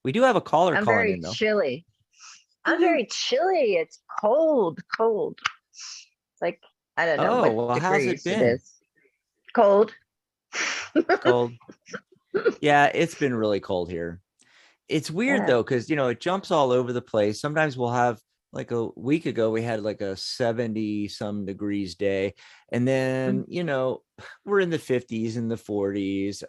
We do have a caller I'm calling very in though. chilly. I'm Woohoo. very chilly. It's cold, cold. Like, I don't know Oh, what well, how's it degrees it been? is. Cold. Cold. Yeah, it's been really cold here. It's weird Yeah. though, because it jumps all over the place. Sometimes we'll have like a week ago, we had like a 70 some degrees day. And then, we're in the 50s and the 40s.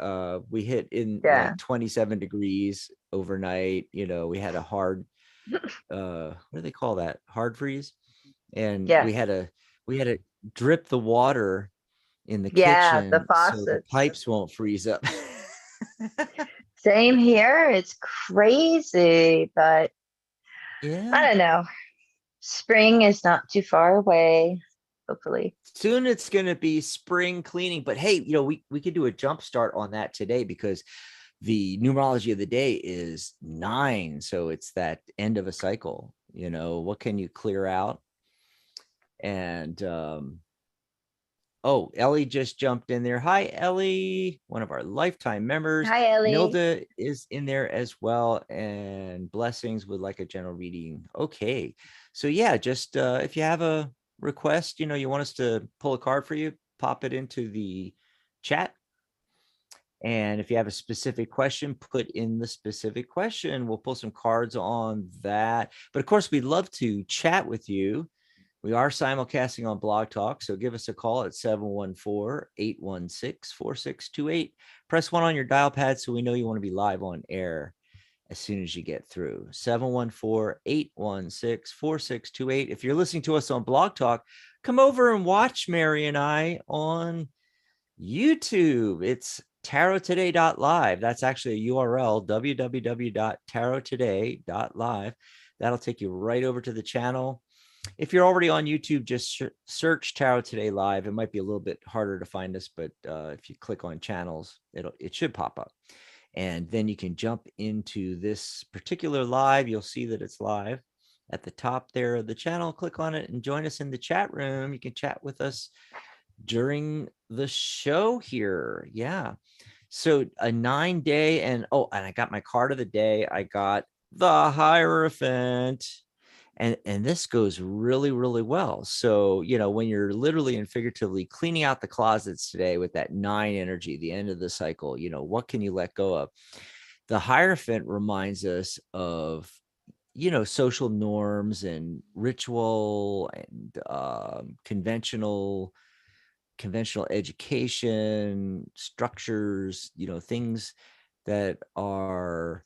We hit in Yeah. like 27 degrees overnight. We had a hard what do they call that? Hard freeze. And Yeah. we had to drip the water in the Yeah. The kitchen so the faucets. pipes won't freeze up. Same here. It's crazy, but I Yeah. don't know. Spring is not too far away, hopefully. Soon it's going to be spring cleaning, but hey, we could do a jump start on that today because the numerology of the day is 9. So it's that end of a cycle. What can you clear out? And oh, Ellie just jumped in there. Hi, Ellie, one of our lifetime members. Hi, Ellie. Nilda is in there as well. And Blessings would like a general reading. Okay. So yeah, just if you have a request, you want us to pull a card for you, pop it into the chat. And if you have a specific question, put in the specific question. We'll pull some cards on that. But of course, we'd love to chat with you. We are simulcasting on Blog Talk, so give us a call at 714-816-4628. Press 1 on your dial pad so we know you want to be live on air as soon as you get through. 714-816-4628. If you're listening to us on Blog Talk, come over and watch Mary and I on YouTube. It's tarottoday.live. That's actually a URL, www.tarottoday.live. That'll take you right over to the channel. If you're already on YouTube, just search Tarot Today Live. It might be a little bit harder to find us, but if you click on channels, it should pop up. And then you can jump into this particular live. You'll see that it's live at the top there of the channel. Click on it and join us in the chat room. You can chat with us during the show here. Yeah. So a 9-day and I got my card of the day. I got the Hierophant. And this goes really, really well. So, when you're literally and figuratively cleaning out the closets today with that 9 energy, the end of the cycle, what can you let go of? The Hierophant reminds us of, social norms and ritual and conventional education structures, things that are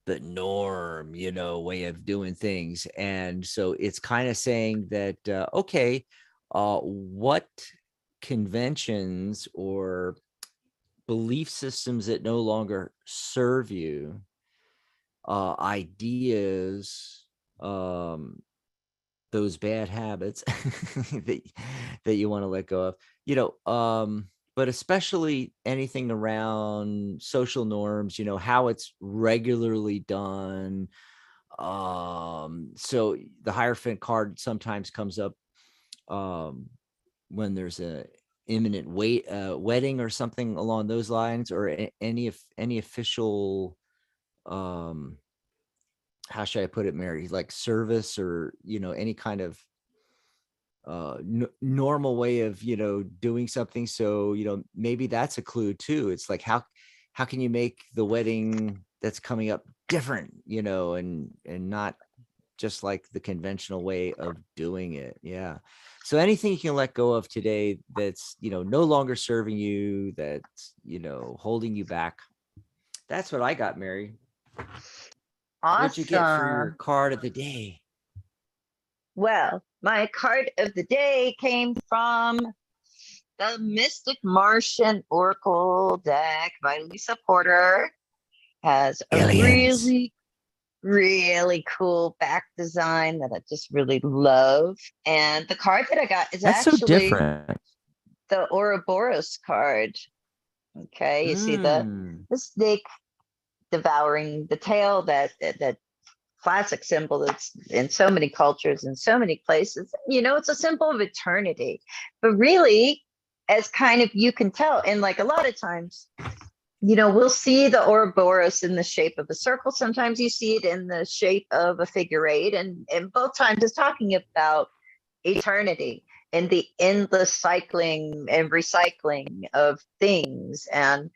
the norm, way of doing things. And so it's kind of saying that, okay, what conventions or belief systems that no longer serve you, ideas, those bad habits that you want to let go of, but especially anything around social norms, how it's regularly done. So the Hierophant card sometimes comes up when there's a imminent wedding or something along those lines, or any official, how should I put it, Mary, like service, or any kind of normal way of doing something. So maybe that's a clue too. It's like, how can you make the wedding that's coming up different, and not just like the conventional way of doing it. Yeah. So anything you can let go of today that's no longer serving you, that's holding you back. That's what I got, Mary. What'd you get for your Awesome. card of the day? Well, my card of the day came from the Mystic Martian Oracle deck by Lisa Porter. Has a Aliens. really, really cool back design that I just really love. And the card that I got is That's so actually different. the Ouroboros card. Okay, you see the snake devouring the tail, that classic symbol that's in so many cultures and so many places. It's a symbol of eternity. But really, as kind of you can tell, and like a lot of times we'll see the Ouroboros in the shape of a circle. Sometimes you see it in the shape of a figure eight. And both times it's talking about eternity and the endless cycling and recycling of things. And,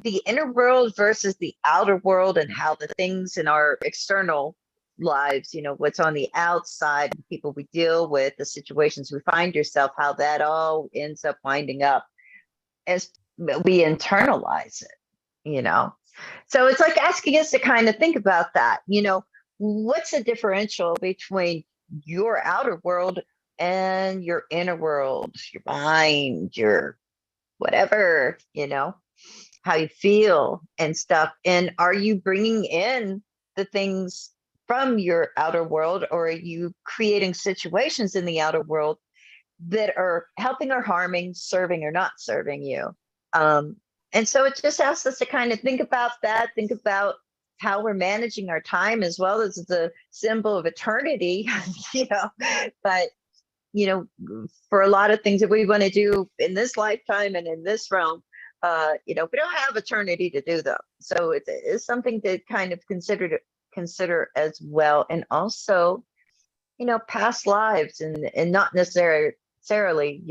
the inner world versus the outer world, and how the things in our external lives, what's on the outside, the people we deal with, the situations we find yourself, how that all ends up winding up as we internalize it. So it's like asking us to kind of think about that. What's the differential between your outer world and your inner world, your mind, your whatever, how you feel and stuff. And are you bringing in the things from your outer world, or are you creating situations in the outer world that are helping or harming, serving or not serving you? And so it just asks us to kind of think about that, think about how we're managing our time, as well as the symbol of eternity, but for a lot of things that we want to do in this lifetime and in this realm, we don't have eternity to do them. So it's something to kind of consider as well. And also, past lives, and not necessarily,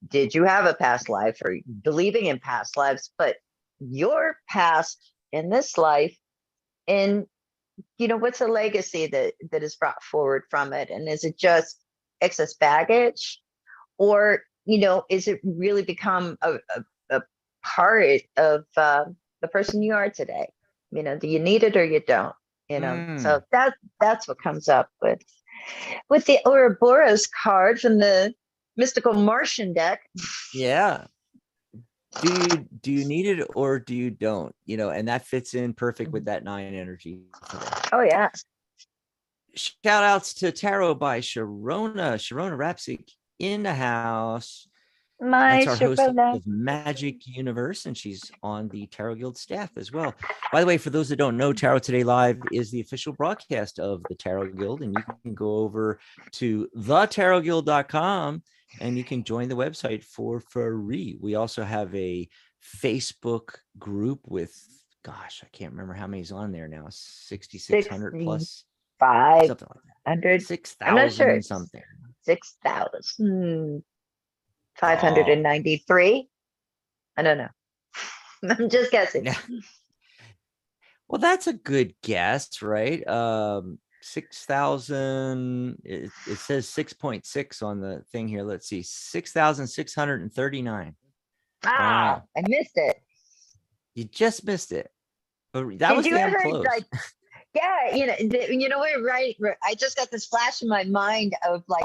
did you have a past life, or believing in past lives, but your past in this life, and what's a legacy that is brought forward from it? And is it just excess baggage, or is it really become a part of the person you are today? Do you need it or you don't? So that's what comes up with the Ouroboros card from the mystical Martian deck. Yeah. Do you need it or do you don't? And that fits in perfect with that 9 energy today. Oh yeah. Shout outs to Tarot by Sharona Rapsik in the house. My That's our host Sharona. of Magic Universe, and she's on the Tarot Guild staff as well. By the way, for those that don't know, Tarot Today Live is the official broadcast of the Tarot Guild, and you can go over to thetarotguild.com and you can join the website for free. We also have a Facebook group with, gosh, I can't remember how many's on there now, 6,600 plus. 500, something like that. 6,000 I'm not sure. something. 6,000. 593. I don't know. I'm just guessing. Yeah. Well, that's a good guess, right? 6,000. It says 6.6 on the thing here. Let's see, 6,639. Wow, I missed it. You just missed it. But that was damn close. Yeah, we're right. I just got this flash in my mind of when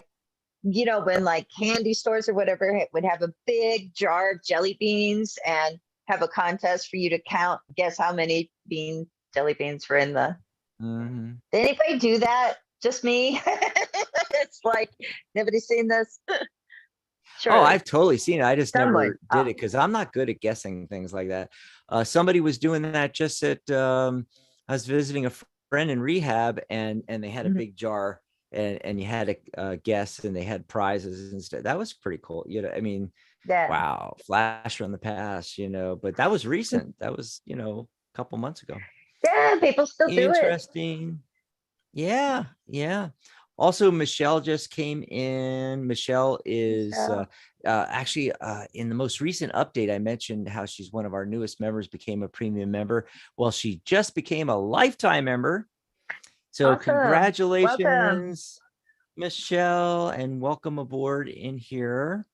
candy stores or whatever would have a big jar of jelly beans and have a contest for you to guess how many jelly beans were in the. Did anybody do that? Just me? It's like nobody's seen this. Sure. Oh, I've totally seen it. I just never did it because I'm not good at guessing things like that. Somebody was doing that just at I was visiting a friend in rehab, and they had a big jar, and you had a guess, and they had prizes and stuff. That was pretty cool. I mean, wow, flash from the past, but that was recent. That was, a couple months ago. Yeah, people still do it. Interesting. Yeah. Also, Michelle just came in. Michelle is actually in the most recent update, I mentioned how she's one of our newest members, became a premium member. Well, she just became a lifetime member. So awesome. Congratulations, welcome. Michelle, and welcome aboard in here.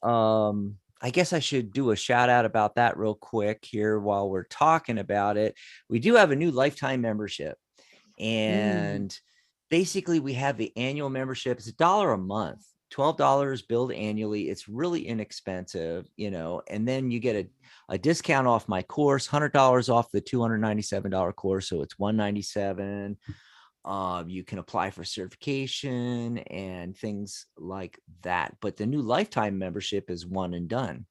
I guess I should do a shout out about that real quick here while we're talking about it. We do have a new lifetime membership, and basically we have the annual membership. It's $1 a month, $12 billed annually. It's really inexpensive, and then you get a discount off my course, $100 off the $297 course. So it's $197. You can apply for certification and things like that. But the new lifetime membership is one and done.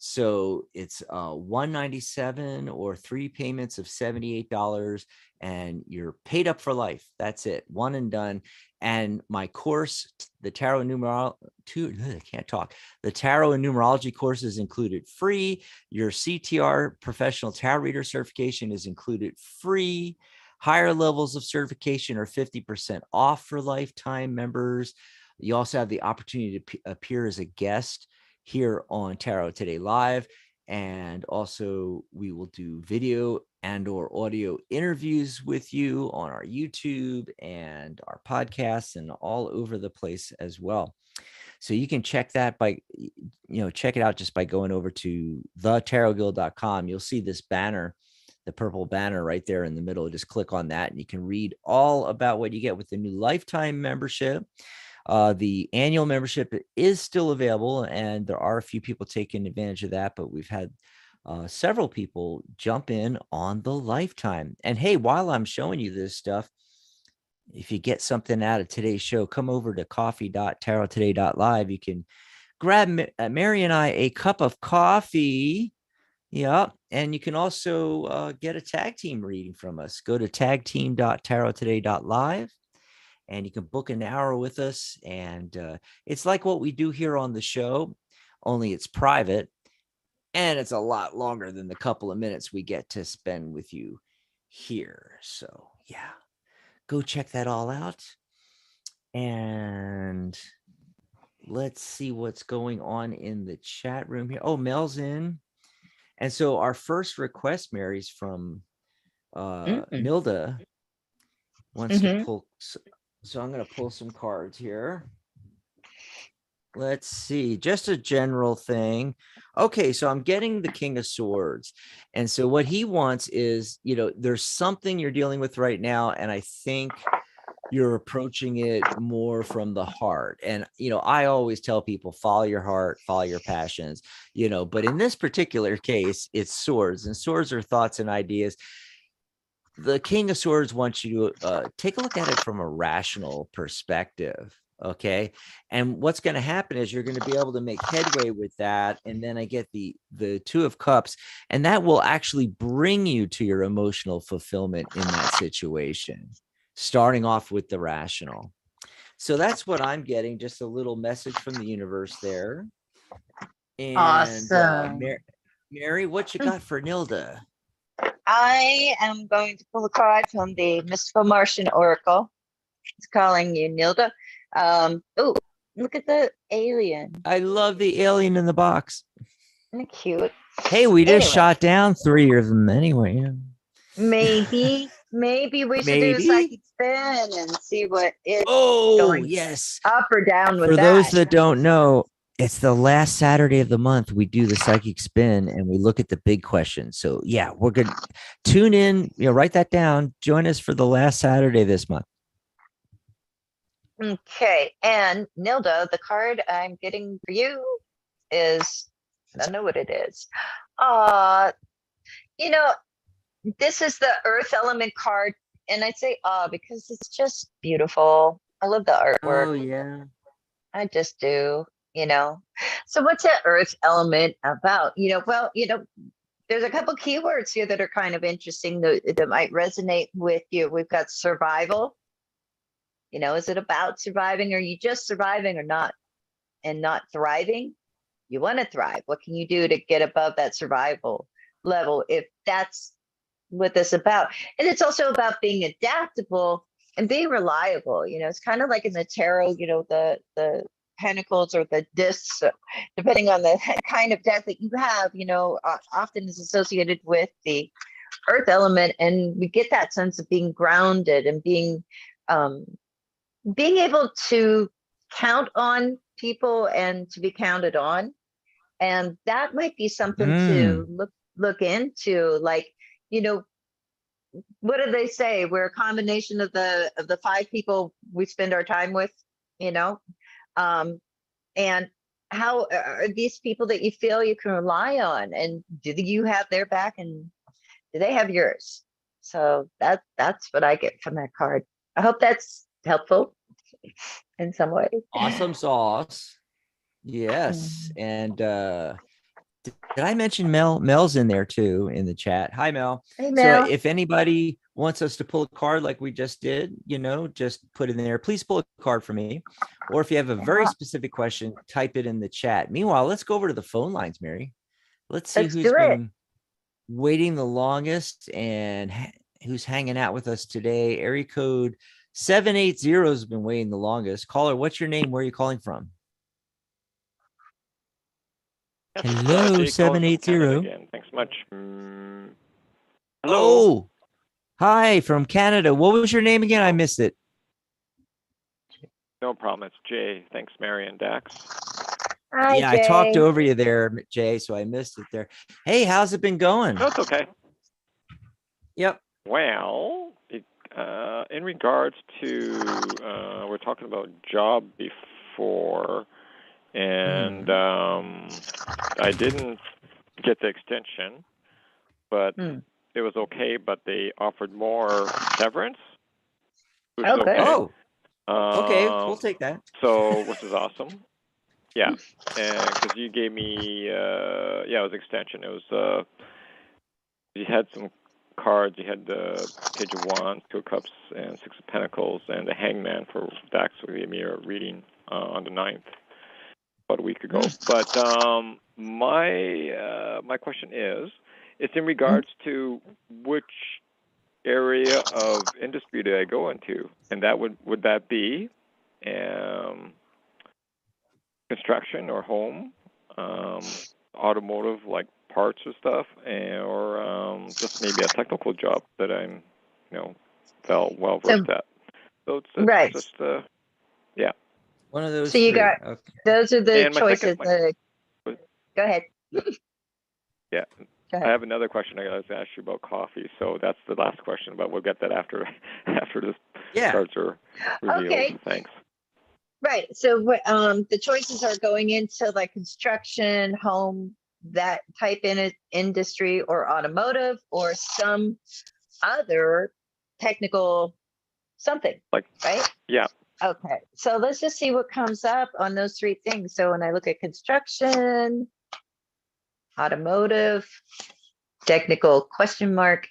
So it's $197 or 3 payments of $78, and you're paid up for life. That's it, one and done. And my course, the Tarot and I can't talk. The Tarot and Numerology course is included free. Your CTR professional tarot reader certification is included free. Higher levels of certification are 50% off for lifetime members. You also have the opportunity to appear as a guest here on Tarot Today Live. And also we will do video and or audio interviews with you on our YouTube and our podcasts and all over the place as well. So you can check that by, check it out just by going over to thetarotguild.com. You'll see this banner, the purple banner right there in the middle. Just click on that and you can read all about what you get with the new lifetime membership. The annual membership is still available, and there are a few people taking advantage of that, but we've had several people jump in on the lifetime. And hey, while I'm showing you this stuff, if you get something out of today's show, come over to coffee.tarottoday.live. You can grab Mary and I a cup of coffee. Yeah. And you can also get a tag team reading from us. Go to tagteam.tarottoday.live. And you can book an hour with us. And it's like what we do here on the show, only it's private. And it's a lot longer than the couple of minutes we get to spend with you here. So, yeah, go check that all out. And let's see what's going on in the chat room here. Oh, Mel's in. And so our first request, Mary's from Nilda, wants to pull. So I'm going to pull some cards here. Let's see, just a general thing. Okay, so I'm getting the King of Swords. And so what he wants is, there's something you're dealing with right now. And I think you're approaching it more from the heart. And, I always tell people, follow your heart, follow your passions, but in this particular case, it's swords, and swords are thoughts and ideas. The King of Swords wants you to take a look at it from a rational perspective. Okay. And what's going to happen is you're going to be able to make headway with that. And then I get the Two of Cups, and that will actually bring you to your emotional fulfillment in that situation, starting off with the rational. So that's what I'm getting. Just a little message from the universe there. And awesome. Mary, what you got for Nilda? I am going to pull a card from the Mystical Martian Oracle. It's calling you, Nilda. Oh, look at the alien. I love the alien in the box. Isn't it cute? Hey, we just shot down 3 of them anyway. Maybe we should do a psychic spin and see what it's going up or down with For that. those that don't know, it's the last Saturday of the month. We do the psychic spin and we look at the big questions. So yeah, we're good. Tune in, write that down. Join us for the last Saturday this month. Okay. And Nilda, the card I'm getting for you is, I don't know what it is. This is the Earth element card. And I say, because it's just beautiful. I love the artwork. Oh yeah. I just do. So what's that Earth element about? There's a couple keywords here that are kind of interesting that might resonate with you. We've got survival. Is it about surviving? Are you just surviving or not? And not thriving? You want to thrive. What can you do to get above that survival level if that's what this is about? And it's also about being adaptable and being reliable. It's kind of like in the tarot, the pentacles or the discs, depending on the kind of deck that you have, often is associated with the earth element. And we get that sense of being grounded and being able to count on people and to be counted on. And that might be something to look into. Like, what do they say? We're a combination of the 5 people we spend our time with, and how are these people that you feel you can rely on, and do you have their back and do they have yours? So that's what I get from that card. I hope that's helpful in some way. Awesome sauce. Yes. And Did I mention Mel? Mel's in there too in the chat. Hi, Mel. Hey, So Mel. if anybody wants us to pull a card like we just did, just put it in there. Please pull a card for me. Or if you have a very specific question, type it in the chat. Meanwhile, let's go over to the phone lines, Mary. Let's see Let's who's do it. been waiting the longest and who's hanging out with us today. Area code 780 has been waiting the longest. Caller, what's your name? Where are you calling from? Hello, 780. Again. Thanks so much. Hello. Oh, hi from Canada. What was your name again? I missed it. No problem. It's Jay. Thanks, Mary and Dax. Hi, yeah, Jay. I talked over you there, Jay, so I missed it there. Hey, how's it been going? No, it's okay. Yep. Well, in regards to, we're talking about job before, and I didn't get the extension, but it was okay, but they offered more severance. Which is okay. Oh, okay, we'll take that. So, which is awesome. Yeah, because you gave me, it was extension. It was, you had some cards. You had the Page of Wands, Two of Cups, and Six of Pentacles, and the Hangman for Dax. So gave me a reading on the 9th, about a week ago. But my question is, it's in regards to which area of industry do I go into, and that would that be construction or home, automotive like parts or stuff, or just maybe a technical job that I'm, well versed at. So it's just yeah. One of those. So you got those are the choices. Go ahead. Yeah. I have another question I got to ask you about coffee. So that's the last question, but we'll get that after this cards are revealed. Okay. Thanks. Right. So the choices are going into like construction, home, that type in industry, or automotive, or some other technical something. Like, right? Yeah. Okay. So let's just see what comes up on those three things. So when I look at construction, automotive, technical question mark.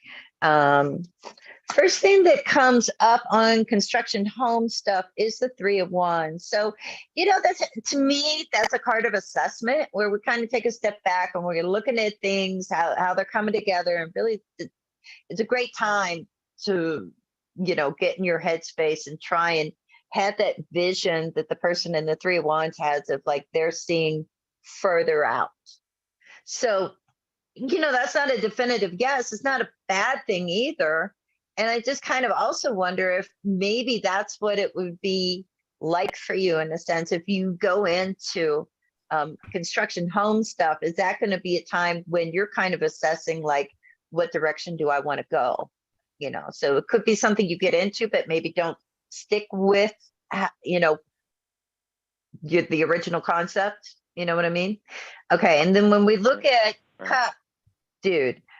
First thing that comes up on construction home stuff is the Three of Wands. So, that's, to me, that's a card of assessment where we kind of take a step back and we're looking at things, how they're coming together. And really, it's a great time to, get in your headspace and try and have that vision that the person in the Three of Wands has of like they're seeing further out. So, that's not a definitive yes. It's not a bad thing either. And I just kind of also wonder if maybe that's what it would be like for you, in a sense, if you go into construction home stuff. Is that going to be a time when you're kind of assessing like, what direction do I want to go? So it could be something you get into, but maybe don't stick with, the original concept. You know what I mean? Okay. And then when we look at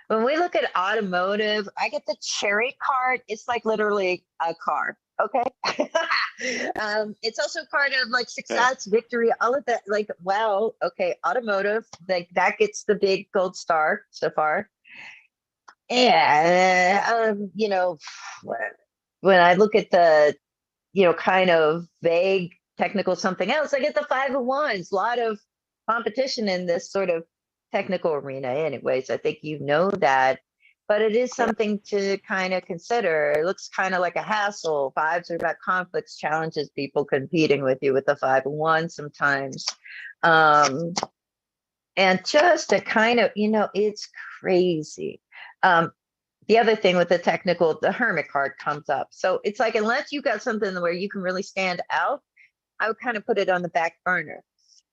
when we look at automotive, I get the Chariot card. It's like literally a car. Okay. It's also a card of like success, victory, all of that. Like, wow. Okay. Automotive, like that gets the big gold star so far. And, when I look at the, kind of vague technical something else, I get the Five of Wands. A lot of competition in this sort of technical arena anyways. I think that, but it is something to kind of consider. It looks kind of like a hassle. Fives are about conflicts, challenges, people competing with you with the Five of Wands sometimes. And just to kind of, it's crazy. The other thing with the technical, the Hermit card comes up. So it's like, unless you got something where you can really stand out, I would kind of put it on the back burner.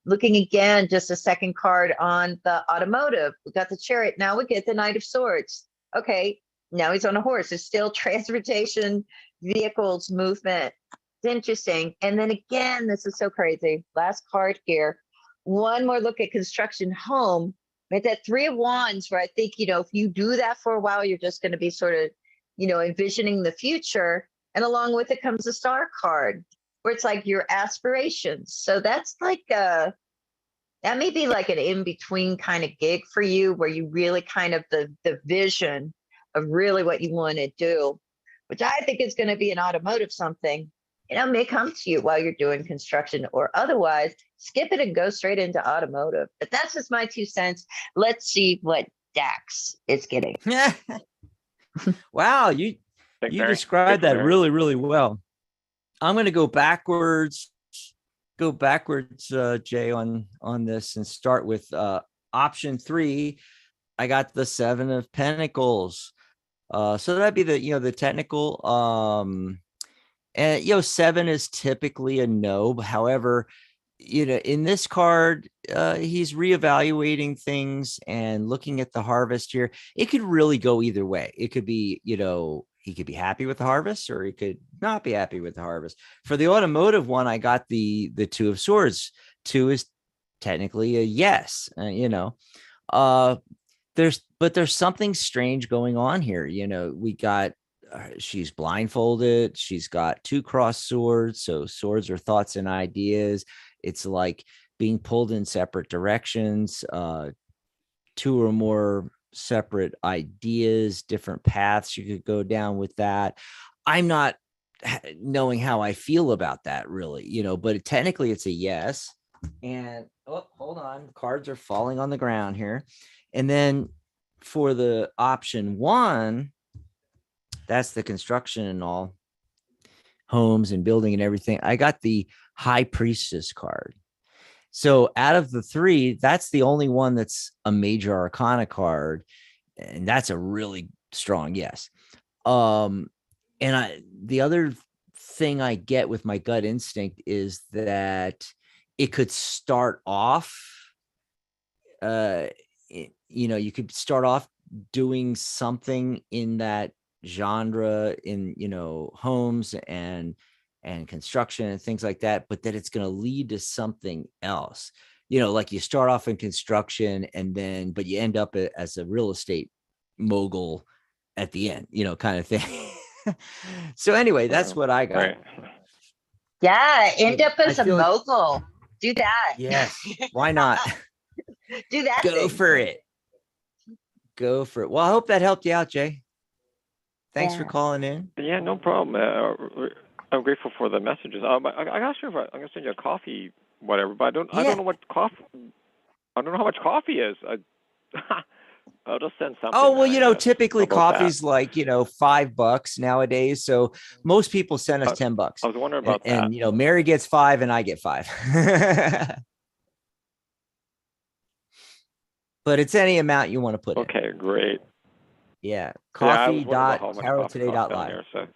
Looking again, just a second card on the automotive. We got the Chariot. Now we get the Knight of Swords. Okay, now he's on a horse. It's still transportation, vehicles, movement. It's interesting. And then again, this is so crazy. Last card here. One more look at construction home. Right, that Three of Wands, where I think, if you do that for a while, you're just going to be sort of, envisioning the future. And along with it comes the Star card, where it's like your aspirations. So that's like That may be like an in-between kind of gig for you, where you really kind of the vision of really what you want to do, which I think is going to be an automotive something, may come to you while you're doing construction, or otherwise skip it and go straight into automotive. But that's just my 2 cents. Let's see what Dax is getting. Wow, you described that really, really well. I'm going to go backwards, Jay, on this, and start with option 3. I got the 7 of Pentacles. So that'd be the technical. And 7 is typically a no. However, in this card, he's reevaluating things and looking at the harvest here. It could really go either way. It could be, he could be happy with the harvest, or he could not be happy with the harvest. For the automotive one, I got the 2 of Swords. 2 is technically a yes. There's something strange going on here. We got, she's blindfolded. She's got 2 crossed swords. So swords are thoughts and ideas. It's like being pulled in separate directions, 2 or more separate ideas, different paths you could go down with that. I'm not knowing how I feel about that, really, but technically it's a yes. And hold on, cards are falling on the ground here. And then for the option 1, that's the construction and all, homes and building and everything, I got the High Priestess card. So out of the 3, that's the only one that's a major arcana card, and that's a really strong yes. And the other thing I get with my gut instinct is that it could start off, you could start off doing something in that genre, in homes and construction and things like that, but that it's going to lead to something else. Like you start off in construction but you end up as a real estate mogul at the end, kind of thing. So anyway, that's what I got. Right. Yeah, end up as a mogul. Do that. Yes. Why not? Do that. Go for it. Well, I hope that helped you out, Jay. Thanks for calling in. Yeah, no problem. I'm grateful for the messages. I got you. I'm gonna send you a coffee, whatever. But I don't know what coffee. I don't know how much coffee is. I'll just send something. Oh, well, typically coffee's like, $5 nowadays. So most people send us $10. I was wondering about that. And, Mary gets 5 and I get 5. But it's any amount you want to put in. Okay, great. Yeah. Coffee.tarottoday.live. So.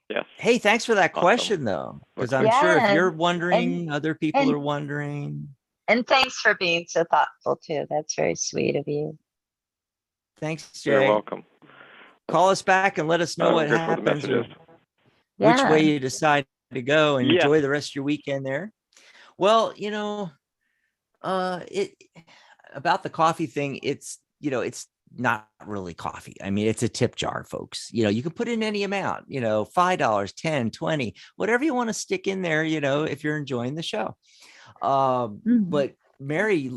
Yes. Hey, thanks for that question, though, because I'm sure if you're wondering, other people are wondering. And thanks for being so thoughtful, too. That's very sweet of you. Thanks, Jay. You're welcome. Call us back and let us know what happens, or which way you decide to go, and enjoy the rest of your weekend there. Well, about the coffee thing, it's not really coffee. I mean, it's a tip jar, folks. You can put in any amount, $5, 10, 20, whatever you want to stick in there, if you're enjoying the show. But Mary,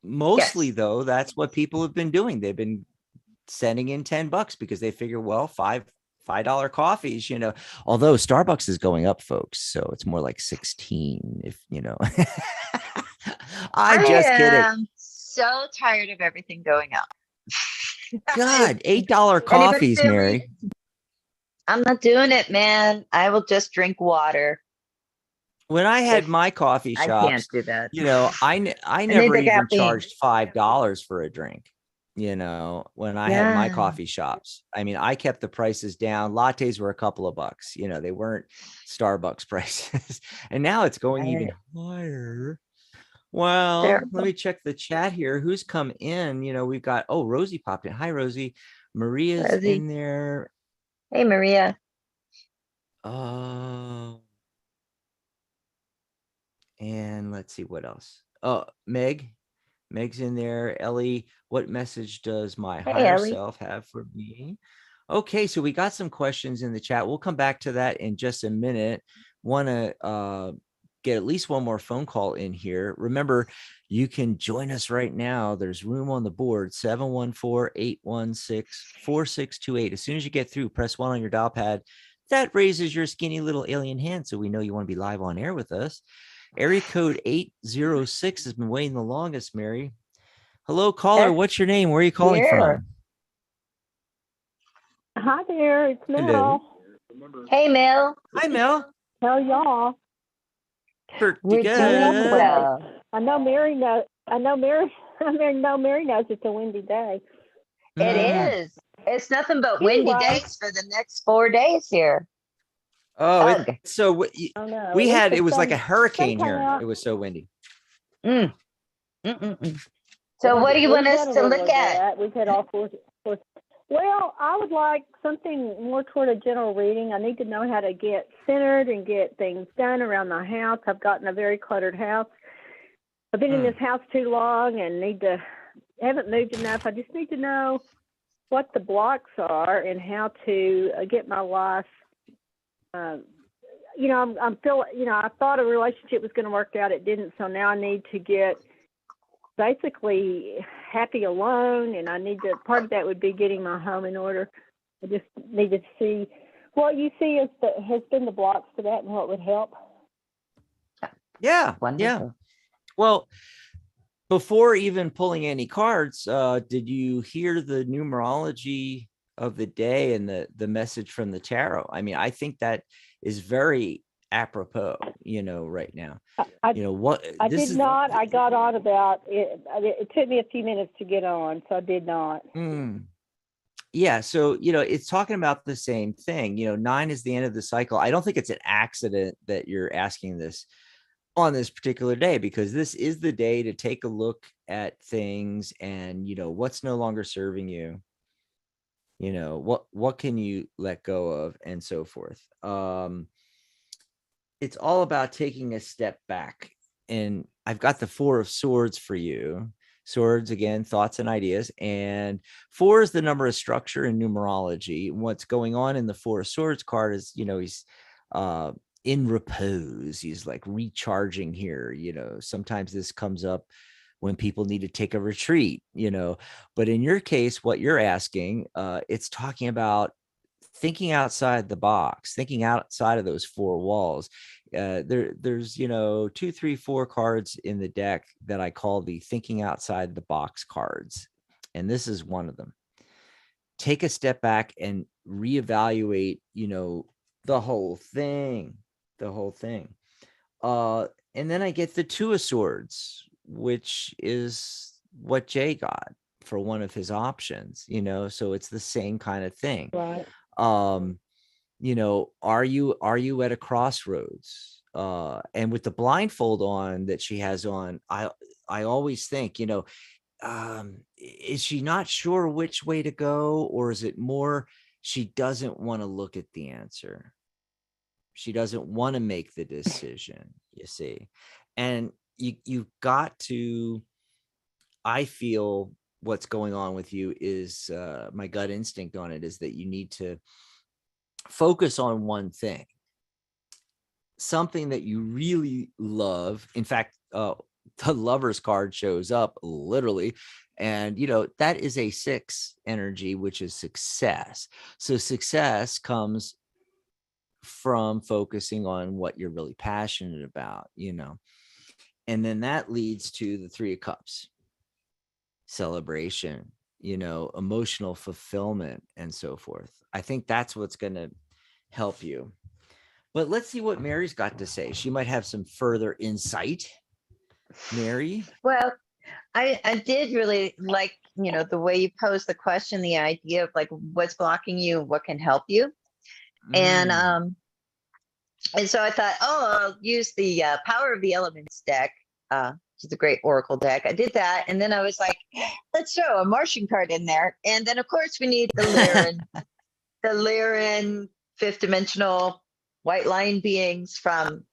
mostly though, that's what people have been doing. They've been sending in $10 because they figure, well, $5 coffees, although Starbucks is going up, folks. So it's more like 16 if, I'm just kidding. So tired of everything going up. God, $8 coffees, Mary. I'm not doing it, man. I will just drink water. When I had my coffee shops, I can't do that. I never even charged $5 for a drink. When I had my coffee shops, I mean, I kept the prices down. Lattes were a couple of bucks. They weren't Starbucks prices. And now it's going even higher. Well, let me check the chat here. Who's come in? We've got, Rosie popped in. Hi, Rosie. Maria's in there. Hey, Maria. And let's see what else. Oh, Meg's in there. Ellie, what message does my higher self have for me? Okay, so we got some questions in the chat. We'll come back to that in just a minute. Want to get at least one more phone call in here. Remember, you can join us right now. There's room on the board, 714-816-4628. As soon as you get through, press 1 on your dial pad. That raises your skinny little alien hand, so we know you want to be live on air with us. Area code 806 has been waiting the longest, Mary. Hello, caller. What's your name? Where are you calling from? Hi there, it's Mel. Hello. Hey, Mel. Hi, Mel. How y'all? We're Pretty doing good. well. I know Mary knows. I know Mary knows it's a windy day. It is. It's nothing but windy Anyway. days for the next 4 days here. Oh, Ugh. Oh no. we At had, least it was the like a sun- hurricane sun came here. out. It was so windy. Mm. Mm-mm-mm. So what do you want us to look at? We've had all sorts. Well, I would like something more toward a general reading. I need to know how to get centered and get things done around the house. I've gotten a very cluttered house. I've been in this house too long and haven't moved enough. I just need to know what the blocks are and how to get my life. I'm still, I thought a relationship was going to work out. It didn't. So now I need to get basically happy alone, and I need to, part of that would be getting my home in order. I just needed to see what you see has been the blocks for that and what would help. Yeah. Wonderful. Yeah. Well, before even pulling any cards, did you hear the numerology of the day and the message from the tarot? I mean, I think that is very apropos, right now. I did not. I got on about it. It took me a few minutes to get on, so I did not. Yeah. So, it's talking about the same thing. 9 is the end of the cycle. I don't think it's an accident that you're asking this on this particular day, because this is the day to take a look at things and, what's no longer serving you. What can you let go of, and so forth. It's all about taking a step back. And I've got the 4 of Swords for you. Swords, again, thoughts and ideas. And 4 is the number of structure in numerology. What's going on in the 4 of Swords card is, he's in repose. He's like recharging here. Sometimes this comes up when people need to take a retreat, but in your case, what you're asking, it's talking about thinking outside the box, thinking outside of those 4 walls. There's 2, 3, 4 cards in the deck that I call the thinking outside the box cards, and this is one of them. Take a step back and reevaluate, the whole thing. And then I get the 2 of Swords, which is what Jay got for one of his options. So it's the same kind of thing. Right. Are you at a crossroads? And with the blindfold on that she has on, I always think, is she not sure which way to go, or is it more she doesn't want to look at the answer? She doesn't want to make the decision, you see. And you've got to, I feel what's going on with you is, my gut instinct on it is that you need to focus on one thing, something that you really love. In fact, the Lover's card shows up literally, and that is a 6 energy, which is success. So success comes from focusing on what you're really passionate about, and then that leads to the 3 of Cups, celebration, emotional fulfillment, and so forth. I think that's what's going to help you. But let's see what Mary's got to say. She might have some further insight. Mary? Well, I did really like, the way you posed the question, the idea of like what's blocking you, what can help you. And so I thought, I'll use the Power of the Elements deck, which is a great oracle deck. I did that, and then I was like, let's throw a Martian card in there. And then of course we need the Lyran 5th dimensional white line beings from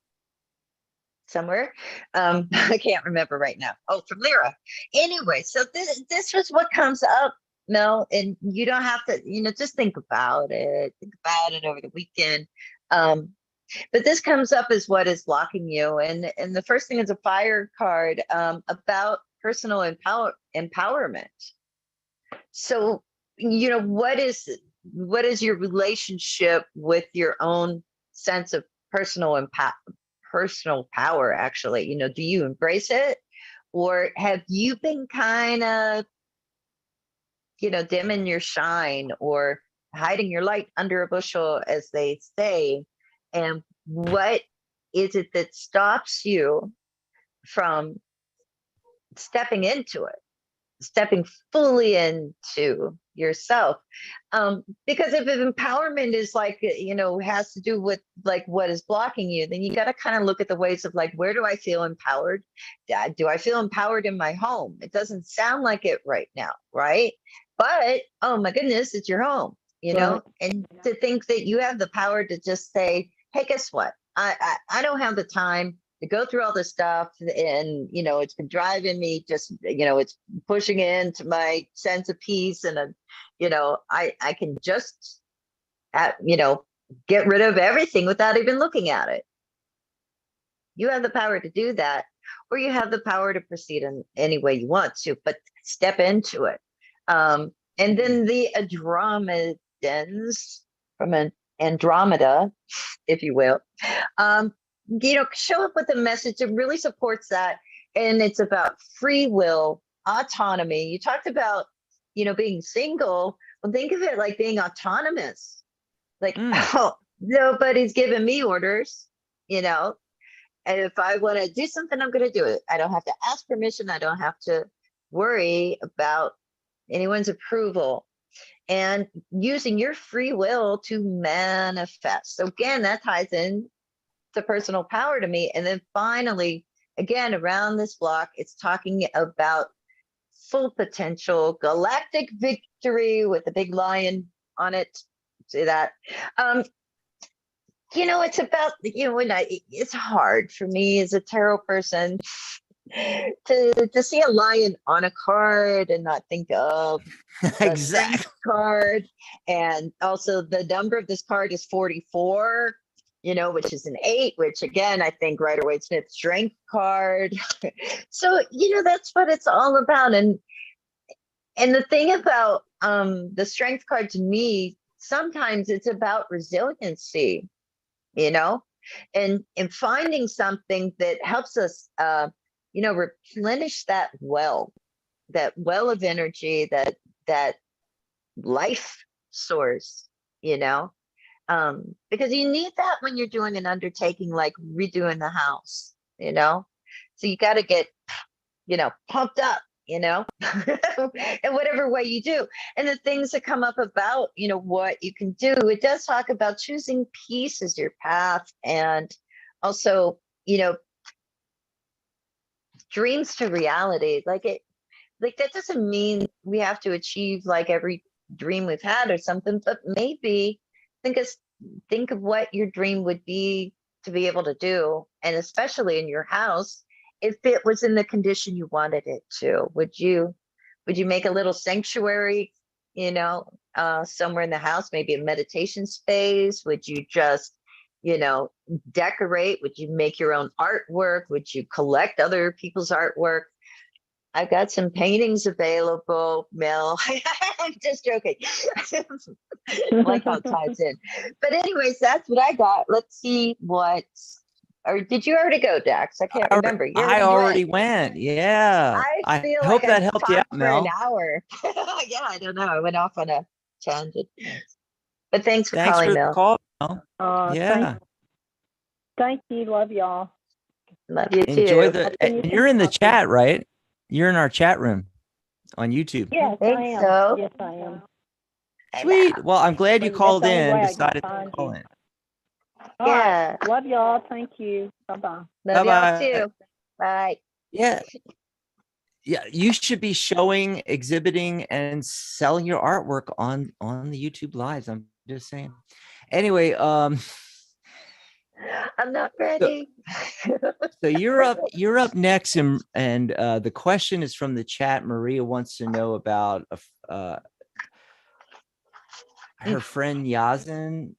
somewhere. I can't remember right now. Oh, from Lyra. Anyway, so this was what comes up, Mel, and you don't have to, just think about it. Think about it over the weekend. But this comes up as what is blocking you. And the first thing is a fire card about personal empowerment. So, what is your relationship with your own sense of personal power, actually? Do you embrace it? Or have you been kind of, dimming your shine or hiding your light under a bushel, as they say? And what is it that stops you from stepping into it, stepping fully into yourself? Because if empowerment is like, has to do with like what is blocking you, then you got to kind of look at the ways of like, where do I feel empowered? Do I feel empowered in my home? It doesn't sound like it right now, right? But oh my goodness, it's your home, and to think that you have the power to just say, hey, guess what? I don't have the time to go through all this stuff, and it's been driving me just, it's pushing into my sense of peace, and I can just get rid of everything without even looking at it. You have the power to do that, or you have the power to proceed in any way you want to, but step into it. And then the Andromedans, from an Andromeda, if you will, show up with a message that really supports that. And it's about free will, autonomy. You talked about, being single. Well, think of it like being autonomous. Like, oh, nobody's giving me orders, and if I want to do something, I'm going to do it. I don't have to ask permission. I don't have to worry about anyone's approval. And using your free will to manifest. So again, that ties in to personal power to me. And then finally, again, around this block, it's talking about full potential, galactic victory with a big lion on it. See that? It's about, it's hard for me as a tarot person to see a lion on a card and not think of the strength card. And also the number of this card is 44, which is an 8, which again, I think Rider-Waite-Smith strength card. So, that's what it's all about. And the thing about the strength card to me, sometimes it's about resiliency, and finding something that helps us, replenish that well of energy, that life source, because you need that when you're doing an undertaking like redoing the house, so you got to get, pumped up, in whatever way you do. And the things that come up about, what you can do, it does talk about choosing peace as your path. And also, dreams to reality. Like that doesn't mean we have to achieve like every dream we've had or something, but maybe think of what your dream would be to be able to do. And especially in your house, if it was in the condition you wanted it to, would you make a little sanctuary, somewhere in the house, maybe a meditation space? Would you just, decorate? Would you make your own artwork? Would you collect other people's artwork? I've got some paintings available, Mel. I'm just joking. I like how it ties in. But anyways, that's what I got. Let's see or did you already go, Dax? I can't remember. I already went. Yeah. I feel hope like that I've helped you out, talked for Mel. an hour. Yeah, I don't know. I went off on a tangent. But thanks for calling, Mel. Call, Mel. Yeah. Thank you. Love y'all. Love you too. Enjoy and you're in the chat, right? You're in our chat room on YouTube. Yes, I am. So. Yes, I am. Sweet. Well, I'm glad you called in and decided to call in. Yeah. Right. Love y'all. Thank you. Bye-bye. Love y'all too. Bye. Yeah. Yeah. You should be showing, exhibiting, and selling your artwork on the YouTube lives. I'm just saying. Anyway, I'm not ready. So you're up next, and the question is from the chat. Maria wants to know about her friend Yazin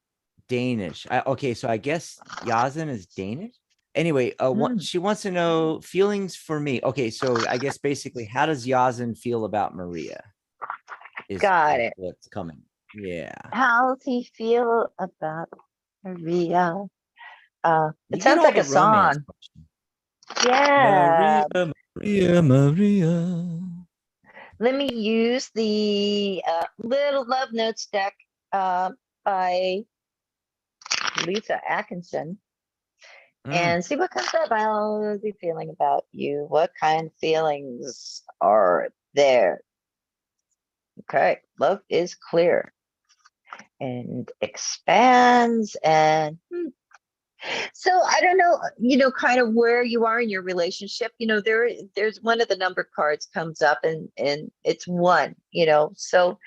Danish. Okay, so I guess Yazin is Danish. Anyway, Mm. she wants to know feelings for me. Okay, so I guess basically, how does Yazin feel about Maria? Is Got it. what's coming. Yeah. How does he feel about Maria? You It get sounds all like the a romance song. question. Yeah. Maria, Maria, Maria. Let me use the Little Love Notes deck by Lisa Atkinson Mm. and see what comes up. I'll be feeling about you. What kind of feelings are there? Okay, love is clear and expands and so I don't know, kind of where you are in your relationship. There's one of the number cards comes up and it's one, so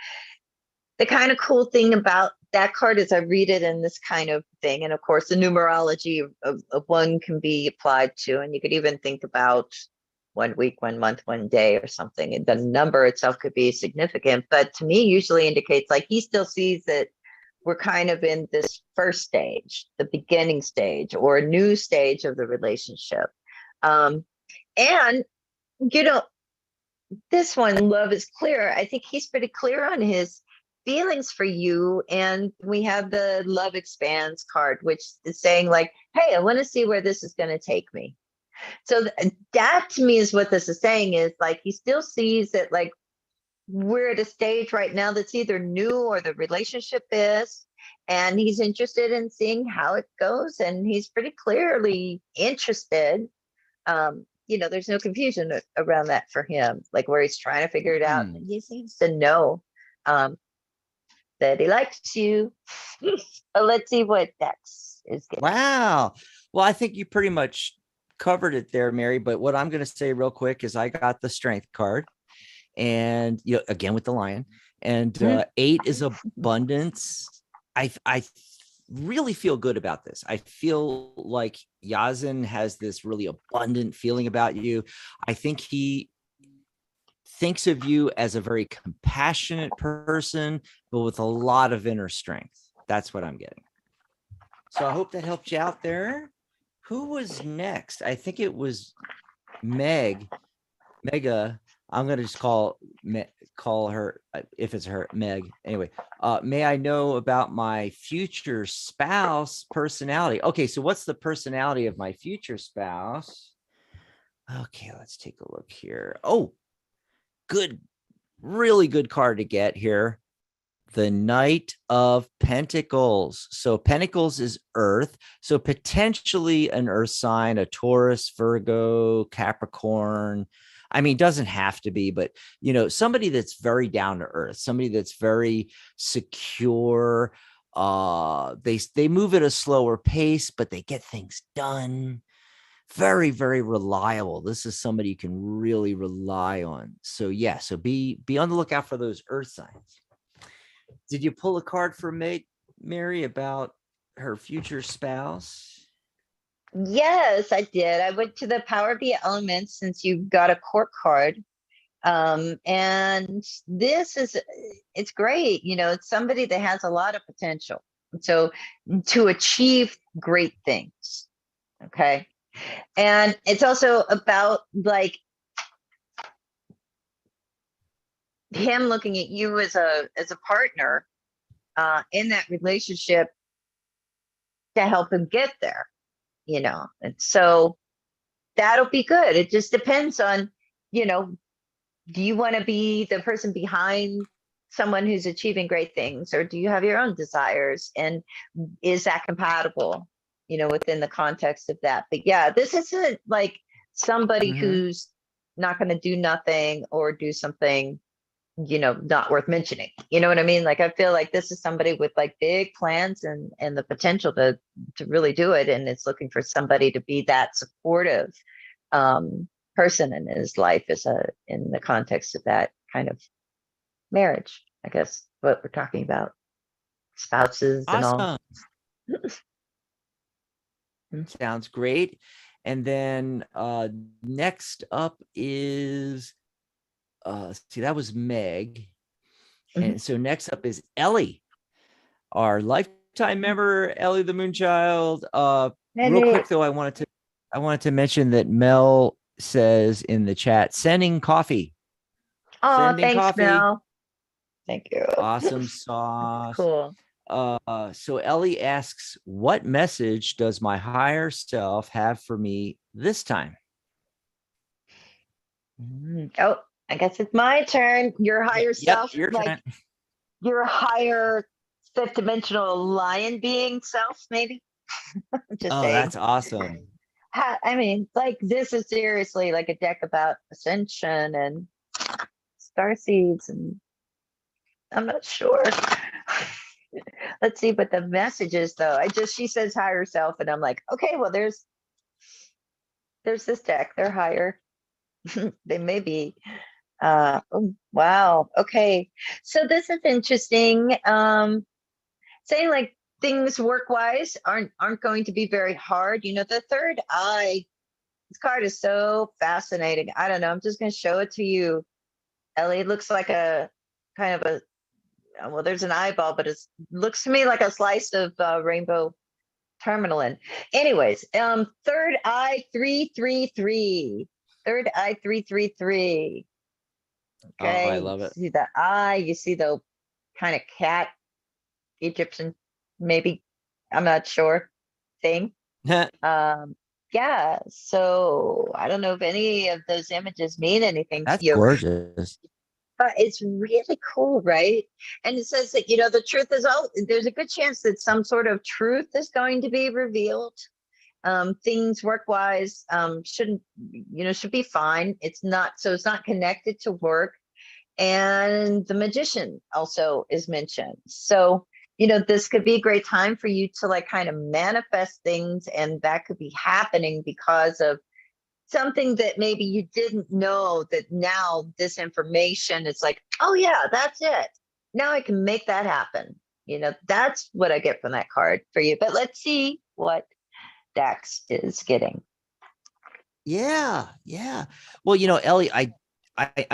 the kind of cool thing about that card is I read it in this kind of thing. And of course, the numerology of one can be applied to, and you could even think about 1 week, 1 month, 1 day or something. And the number itself could be significant, but to me, usually indicates like he still sees that we're kind of in this first stage, the beginning stage, or a new stage of the relationship. And, you know, this one, love is clear. I think he's pretty clear on his feelings for you. And we have the love expands card, which is saying, like, hey, I want to see where this is going to take me. So that to me is what this is saying is like he still sees that, like, we're at a stage right now that's either new or the relationship is, and he's interested in seeing how it goes, and he's pretty clearly interested. There's no confusion around that for him, like where he's trying to figure it out. And he seems to know that he likes you. Let's see what Dex is getting. Wow. Well, I think you pretty much covered it there, Mary. But what I'm going to say real quick is I got the strength card, and again with the lion, and 8 is abundance. I really feel good about this. I feel like Yazin has this really abundant feeling about you. I think he thinks of you as a very compassionate person, but with a lot of inner strength. That's what I'm getting. So I hope that helped you out there. Who was next? I think it was Mega. I'm gonna just call her, if it's her, Meg. Anyway, may I know about my future spouse personality? Okay, so what's the personality of my future spouse? Okay, let's take a look here. Oh, good, really good card to get here. The Knight of Pentacles. So Pentacles is Earth. So potentially an Earth sign, a Taurus, Virgo, Capricorn. I mean, doesn't have to be, but somebody that's very down to earth, somebody that's very secure. They move at a slower pace, but they get things done. Very, very reliable. This is somebody you can really rely on. So yeah, so be on the lookout for those earth signs. Did you pull a card for Mary about her future spouse? Yes, I did. I went to the Power of the Elements since you got a court card. And it's great. It's somebody that has a lot of potential. So to achieve great things. Okay. And it's also about like him looking at you as a partner in that relationship to help him get there, and so that'll be good. It just depends on, do you want to be the person behind someone who's achieving great things, or do you have your own desires, and is that compatible, within the context of that? But yeah, this isn't like somebody who's not going to do nothing or do something not worth mentioning. You know what I mean? Like, I feel like this is somebody with like big plans and the potential to really do it. And it's looking for somebody to be that supportive person in his life in the context of that kind of marriage, I guess, what we're talking about, spouses and all. Sounds great. And then next up is see, that was Meg. And so next up is Ellie, our life lifetime member, Ellie the Moonchild. Real Ellie. quick though, I wanted to mention that Mel says in the chat, sending coffee. Oh, Sending thanks, coffee. Mel. Thank you. Awesome sauce. Cool. So Ellie asks, what message does my higher self have for me this time? Oh, I guess it's my turn. Your higher self, your like turn. your higher fifth dimensional lion being self, maybe. Just saying. That's awesome. I mean, like this is seriously like a deck about ascension and star seeds, and I'm not sure. Let's see what the message is, though. She says higher self, and I'm like, okay, well, there's this deck. They're higher. They may be. Oh, wow. Okay, so this is interesting. Saying like things work wise aren't going to be very hard. You know, the third eye. This card is so fascinating. I don't know. I'm just going to show it to you, Ellie. It looks like a kind of a, well, there's an eyeball, but it looks to me like a slice of rainbow tourmaline. Anyways, third eye 333. Third eye 333. Okay. Oh, I love it. You see the eye, you see the kind of cat, Egyptian, maybe, I'm not sure, thing. Yeah, so I don't know if any of those images mean anything to That's you. gorgeous. But it's really cool, right? And it says that, you know, the truth is, there's a good chance that some sort of truth is going to be revealed. Things work-wise should be fine. It's not connected to work. And the magician also is mentioned. So, you know, this could be a great time for you to like kind of manifest things, and that could be happening because of something that maybe you didn't know, that now this information is like, oh yeah, that's it. Now I can make that happen. You know, that's what I get from that card for you. But let's see what Dax is getting. Yeah. Well, you know, Ellie, I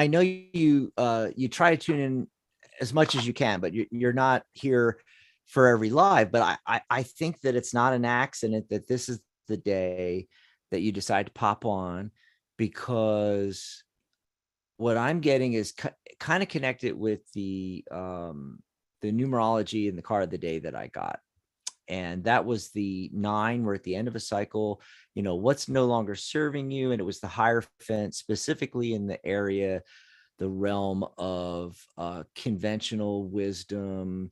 know you try to tune in as much as you can, but you're not here for every live. But I think that it's not an accident that this is the day that you decide to pop on, because what I'm getting is kind of connected with the numerology and the card of the day that I got. And that was the 9. We're at the end of a cycle, you know, what's no longer serving you. And it was the Hierophant, specifically in the area, the realm of conventional wisdom,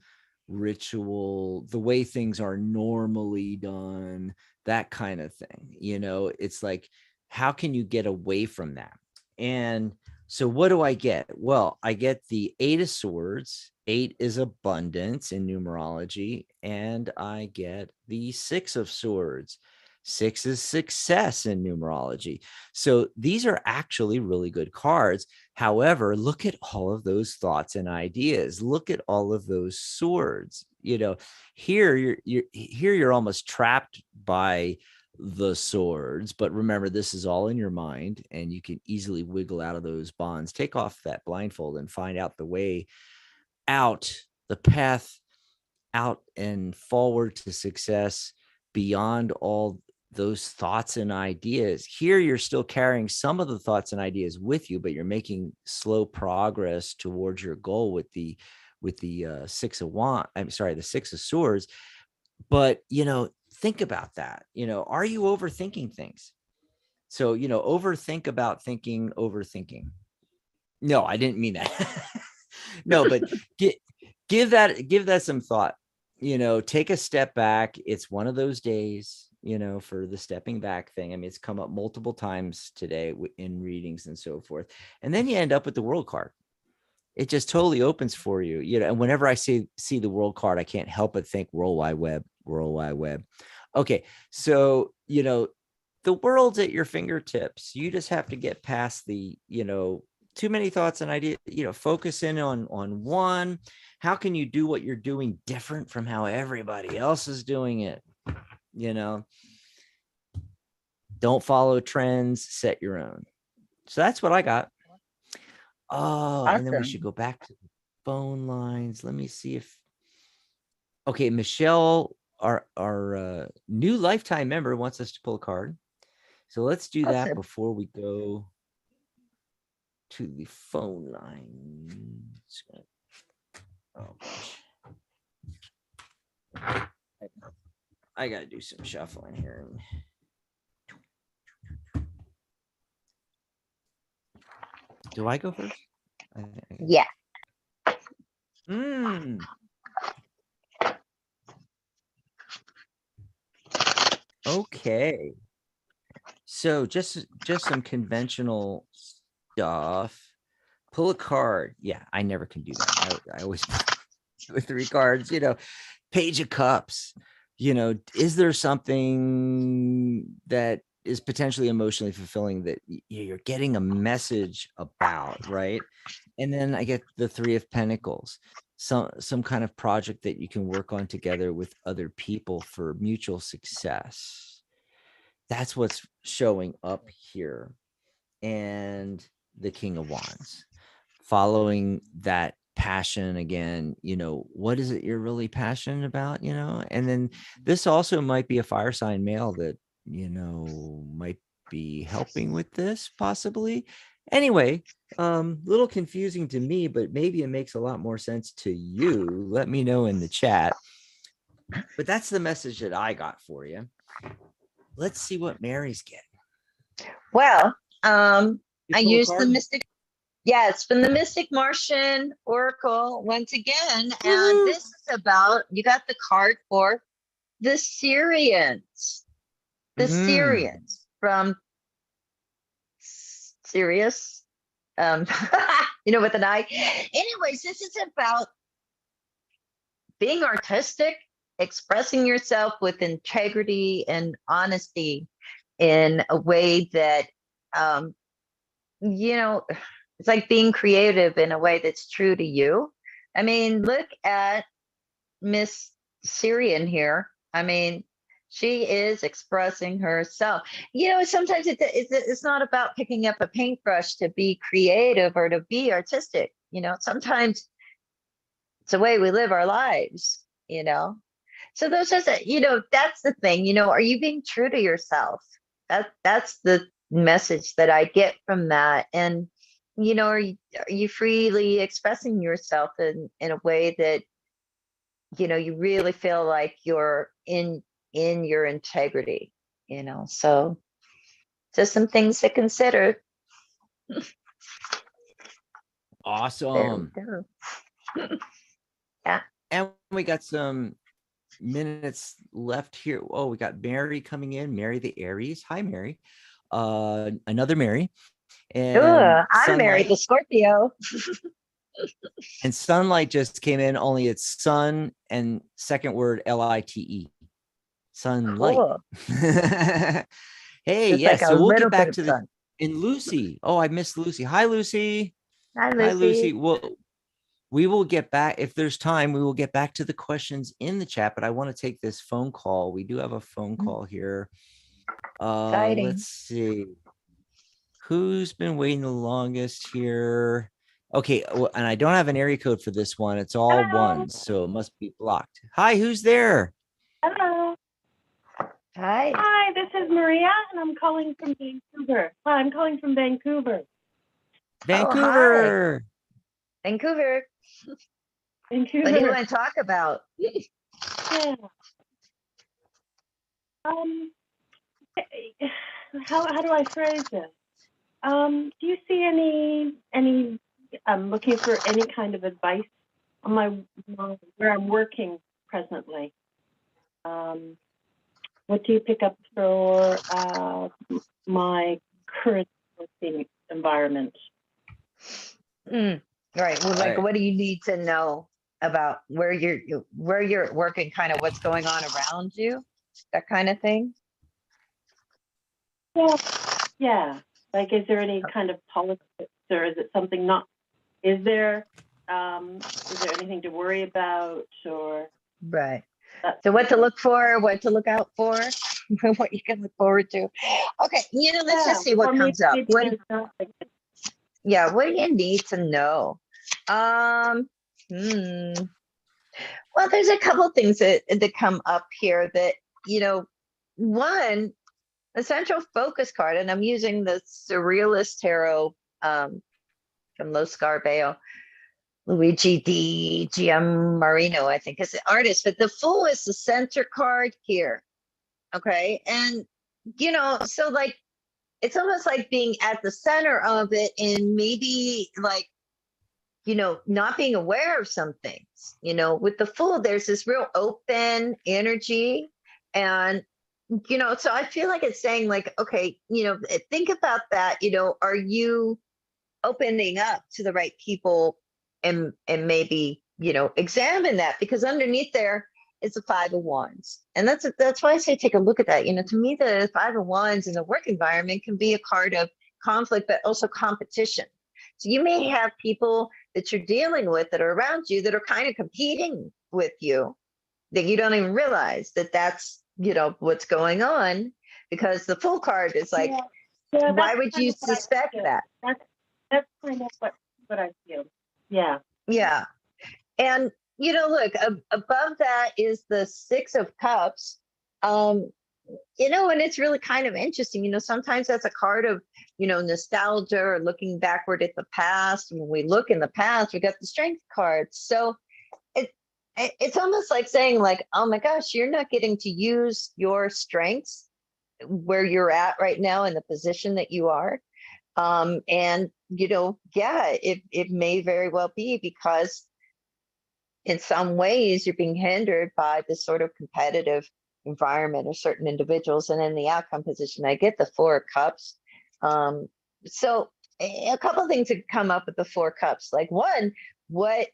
ritual, the way things are normally done, that kind of thing. You know, it's like, how can you get away from that? And so what do I get? Well, I get the 8 of Swords. 8 is abundance in numerology. And I get the 6 of Swords. 6 is success in numerology. So these are actually really good cards. However, look at all of those thoughts and ideas. Look at all of those swords. You know, here you're almost trapped by the swords, but remember, this is all in your mind, and you can easily wiggle out of those bonds. Take off that blindfold and find out the way out, the path out and forward to success beyond all those thoughts and ideas. Here you're still carrying some of the thoughts and ideas with you, but you're making slow progress towards your goal with the 6 of wands. I'm sorry, the 6 of swords. But, you know, think about that. You know, are you overthinking things? So, you know, overthinking. No, I didn't mean that. No, but give that some thought. You know, take a step back. It's one of those days, you know, for the stepping back thing. I mean, it's come up multiple times today in readings and so forth. And then you end up with the world card. It just totally opens for you, you know. And whenever I see the world card, I can't help but think World Wide Web. Okay, so, you know, the world's at your fingertips. You just have to get past the, you know, too many thoughts and ideas. You know, focus in on one. How can you do what you're doing different from how everybody else is doing it? You know, don't follow trends, set your own. So that's what I got. Oh, awesome. And then we should go back to the phone lines. Let me see if, Okay, Michelle, our new lifetime member, wants us to pull a card. So let's do that Awesome. before before we go to the phone line. Oh gosh. I gotta do some shuffling here. Do I go first? Yeah. Okay. So just some conventional stuff. Pull a card. Yeah, I never can do that. I always with 3 cards, Page of Cups. Is there something that is potentially emotionally fulfilling that you're getting a message about, right? And then I get the 3 of Pentacles. Some kind of project that you can work on together with other people for mutual success. That's what's showing up here. And the King of Wands, following that passion again, what is it you're really passionate about, and then this also might be a fire sign male that, might be helping with this possibly. Anyway, little confusing to me, but maybe it makes a lot more sense to you. Let me know in the chat. But that's the message that I got for you. Let's see what Mary's getting. Well, I used the Mystic. Yeah, it's from the Mystic Martian Oracle once again. And this is about, you got the card for the Syrians. The Syrians from Sirius. With an I. Anyways, this is about being artistic, expressing yourself with integrity and honesty in a way that, it's like being creative in a way that's true to you. I mean, look at Miss Syrian here. I mean, she is expressing herself. Sometimes it's not about picking up a paintbrush to be creative or to be artistic. Sometimes it's the way we live our lives, So those are that's the thing, are you being true to yourself? That's the message that I get from that. And, are you freely expressing yourself in a way that, you really feel like you're in your integrity, so just some things to consider. Awesome. Yeah. And we got some minutes left here. Oh, we got Mary coming in. Mary the Aries. Hi, Mary. Another Mary. And I'm Mary the Scorpio. And Sunlight just came in, only it's sun and second word Lite. Sunlight. Cool. Hey, yeah, so we'll get back to the in Lucy. Oh, I missed Lucy. Hi, Lucy. Hi, Lucy. Well, we will get back if there's time. We will get back to the questions in the chat, but I want to take this phone call. We do have a phone call here. Let's see. Who's been waiting the longest here? Okay, well, and I don't have an area code for this one. It's all ones, so it must be blocked. Hi, who's there? Hello. Hi. Hi, this is Maria, and I'm calling from Vancouver. Hi, I'm calling from Vancouver. Vancouver. Oh, Vancouver. Vancouver. What do you want to talk about? Yeah. How do I phrase this? Do you see any? I'm looking for any kind of advice on my where I'm working presently. What do you pick up for my current working environment? Right. Well, like, what do you need to know about where you're working? Kind of what's going on around you, that kind of thing. Yeah. Like, is there any kind of politics, or is it something not? Is there anything to worry about, or? Right. So what to look for, what to look out for, what you can look forward to. Okay, let's just see what comes up. What do you need to know? Well, there's a couple things that come up here that, one, the central focus card, and I'm using the Surrealist Tarot from Los Scarabeo, Luigi di Giammarino, I think is the artist, but the Fool is the center card here. Okay. And, so like, it's almost like being at the center of it and maybe like, not being aware of some things, with the Fool, there's this real open energy. And, so I feel like it's saying like, okay, think about that, are you opening up to the right people and maybe, examine that, because underneath there is the 5 of Wands. And that's why I say take a look at that. To me, the 5 of Wands in the work environment can be a card of conflict, but also competition. So you may have people that you're dealing with that are around you that are kind of competing with you, that you don't even realize that that's, what's going on, because the Fool card is like, why would you suspect that? That's kind of what I feel. Yeah. Yeah. And, look, above that is the 6 of Cups. And it's really kind of interesting. Sometimes that's a card of, nostalgia or looking backward at the past. When we look in the past, we got the Strength card. So it's almost like saying like, oh my gosh, you're not getting to use your strengths where you're at right now in the position that you are. And, it may very well be because in some ways you're being hindered by this sort of competitive environment of certain individuals. And in the outcome position, I get the 4 of Cups. So a couple of things that come up with the 4 Cups, like one, what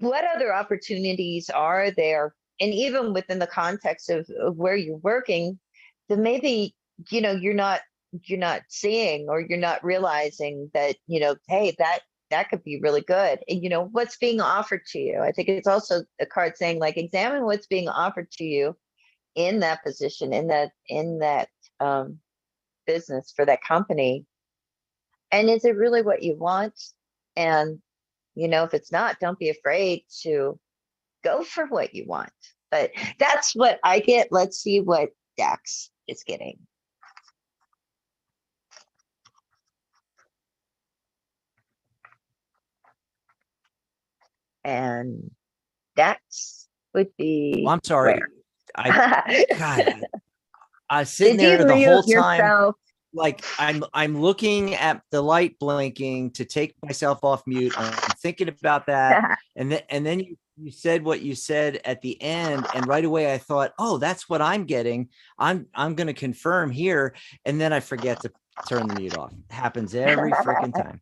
other opportunities are there? And even within the context of where you're working, then maybe, you're not seeing, or you're not realizing that, hey, that could be really good. And, what's being offered to you. I think it's also a card saying like, examine what's being offered to you in that position, in that business for that company. And is it really what you want? And, if it's not, don't be afraid to go for what you want. But that's what I get. Let's see what Dax is getting. And Dax would be. Well, I'm sorry. God, I was sitting there the whole time. Yourself? Like I'm looking at the light blinking to take myself off mute. I'm thinking about that. And then you said what you said at the end. And right away I thought, oh, that's what I'm getting. I'm going to confirm here. And then I forget to turn the mute off. It happens every freaking time.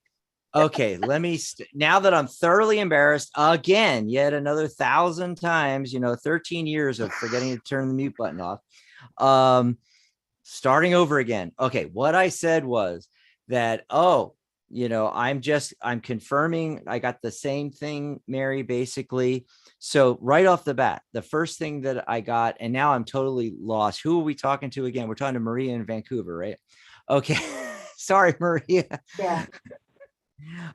Okay, let me, now that I'm thoroughly embarrassed again, yet another 1,000 times, 13 years of forgetting to turn the mute button off. Starting over again. Okay, what I said was that, I'm confirming I got the same thing, Mary, basically. So right off the bat, the first thing that I got, and now I'm totally lost. Who are we talking to again? We're talking to Maria in Vancouver, right? Okay. Sorry, Maria. Yeah.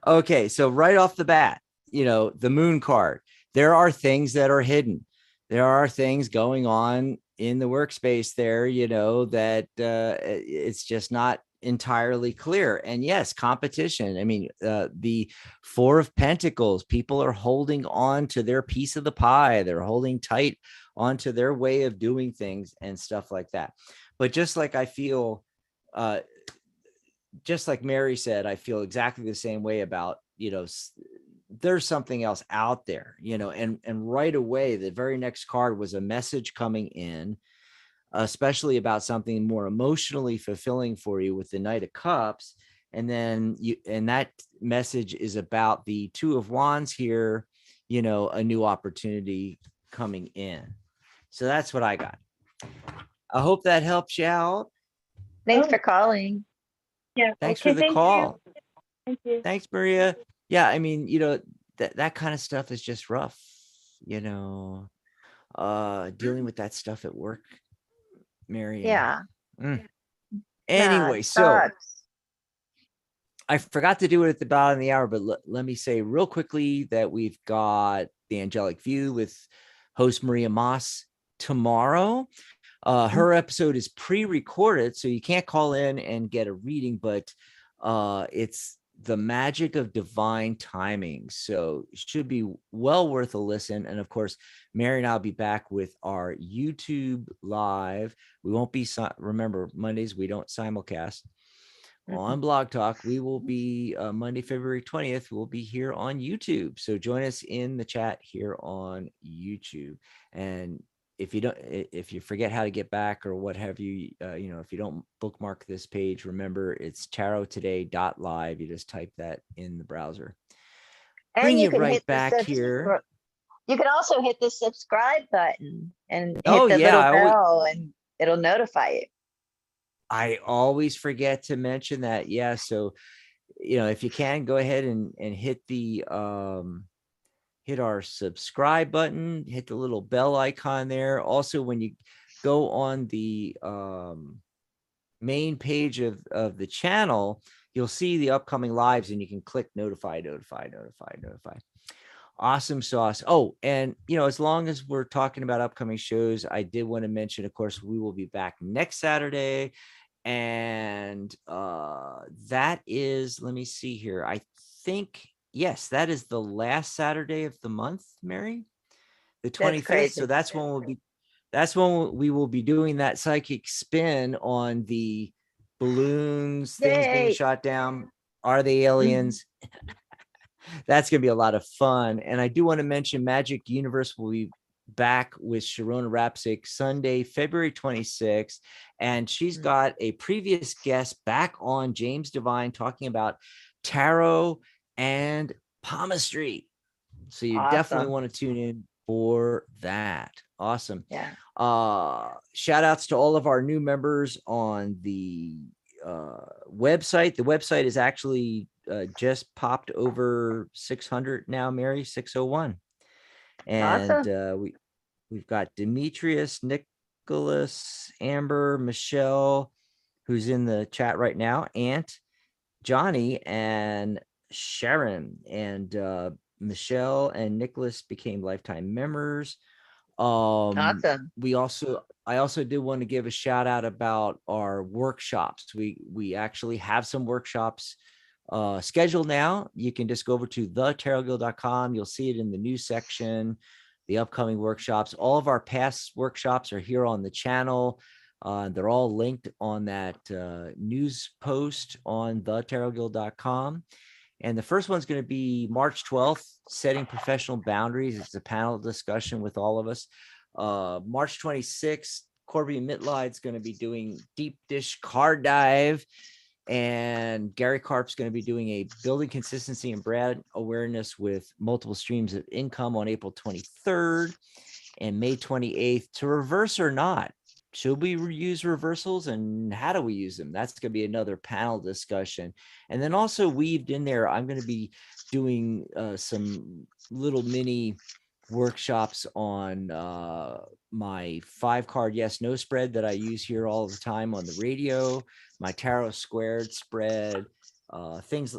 Okay, so right off the bat, the moon card, there are things that are hidden. There are things going on in the workspace there, that it's just not entirely clear. And yes, competition. I mean, the 4 of Pentacles, people are holding on to their piece of the pie. They're holding tight onto their way of doing things and stuff like that. But just like I feel, just like Mary said, I feel exactly the same way about, there's something else out there, and right away, the very next card was a message coming in, especially about something more emotionally fulfilling for you with the Knight of Cups. And then and that message is about the 2 of Wands here, a new opportunity coming in. So that's what I got. I hope that helps you out. Thanks for calling. Yeah. Thanks for the call. Thank you. Thanks, Maria. Yeah, I mean, that kind of stuff is just rough, dealing with that stuff at work, Mary. Yeah. Anyway, so I forgot to do it at the bottom of the hour, but let me say real quickly that we've got The Angelic View with host Maria Moss tomorrow. Her episode is pre-recorded, so you can't call in and get a reading, but it's the magic of divine timing. So it should be well worth a listen. And of course, Mary and I'll be back with our YouTube live. We won't be, remember, Mondays, we don't simulcast on Blog Talk. We will be Monday, February 20th. We'll be here on YouTube. So join us in the chat here on YouTube. And if you forget how to get back or what have you, if you don't bookmark this page, remember it's tarottoday.live. You just type that in the browser. And Bring you you can right hit back here. You can also hit the subscribe button and hit Oh, the yeah, little bell, and it'll notify you. I always forget to mention that. Yeah. So, if you can, go ahead and hit the hit our subscribe button, hit the little bell icon there. Also, when you go on the main page of the channel, you'll see the upcoming lives and you can click notify. Awesome sauce. Oh, and as long as we're talking about upcoming shows, I did want to mention, of course, we will be back next Saturday. And that is, let me see here. I think, yes, that is the last Saturday of the month, Mary, the 25th. So that's when we will be doing that psychic spin on the balloons, things being shot down. Are they aliens? That's going to be a lot of fun. And I do want to mention Magic Universe will be back with Sharona Rapsick Sunday, February 26th. And she's got a previous guest back on, James Devine, talking about tarot and palmistry. So you definitely want to tune in for that. Awesome. Yeah. Shout outs to all of our new members on the website. The website is actually just popped over 600 now, Mary, 601. And we've got Demetrius, Nicholas, Amber, Michelle, who's in the chat right now, Aunt, Johnny, and Sharon. And Michelle and Nicholas became lifetime members. Awesome. I also did want to give a shout out about our workshops. We actually have some workshops scheduled now. You can just go over to thetarotguild.com. You'll see it in the news section, the upcoming workshops. All of our past workshops are here on the channel. They're all linked on that news post on thetarotguild.com. And the first one's going to be March 12th, Setting Professional Boundaries. It's a panel discussion with all of us. March 26th, Corby Mitlide's going to be doing Deep Dish Card Dive. And Gary Karp's going to be doing a Building Consistency and Brand Awareness with Multiple Streams of Income on April 23rd. And May 28th, To Reverse or Not. Should we use reversals and how do we use them? That's going to be another panel discussion. And then also weaved in there, I'm going to be doing some little mini workshops on my 5-card yes no spread that I use here all the time on the radio, my tarot squared spread, things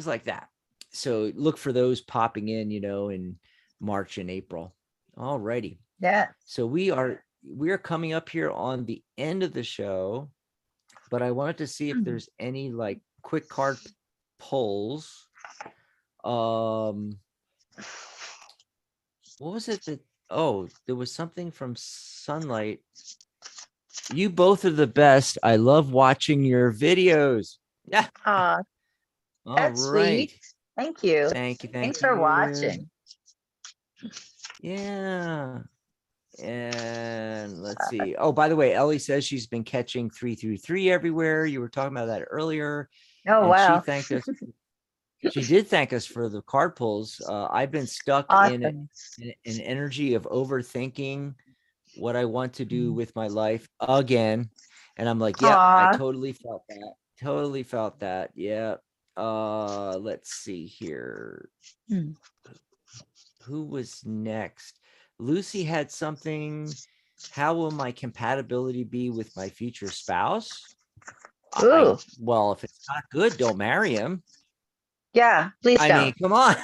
like that. So look for those popping in, in March and April. All righty. Yeah. So we are coming up here on the end of the show, but I wanted to see if there's any quick card pulls. What was it that, there was something from Sunlight. You both are the best. I love watching your videos. Yeah. That's sweet. Thank you. Thank you. Thanks for watching. Yeah. And let's see. Oh, by the way, Ellie says she's been catching 333 everywhere. You were talking about that earlier. Oh, wow. She thanked us. She did thank us for the card pulls. I've been stuck in an energy of overthinking what I want to do with my life again. And I'm like, yeah, I totally felt that. Yeah. Let's see here. Who was next? Lucy had something. How will my compatibility be with my future spouse? Well, if it's not good, don't marry him. Yeah, please don't. I mean, come on.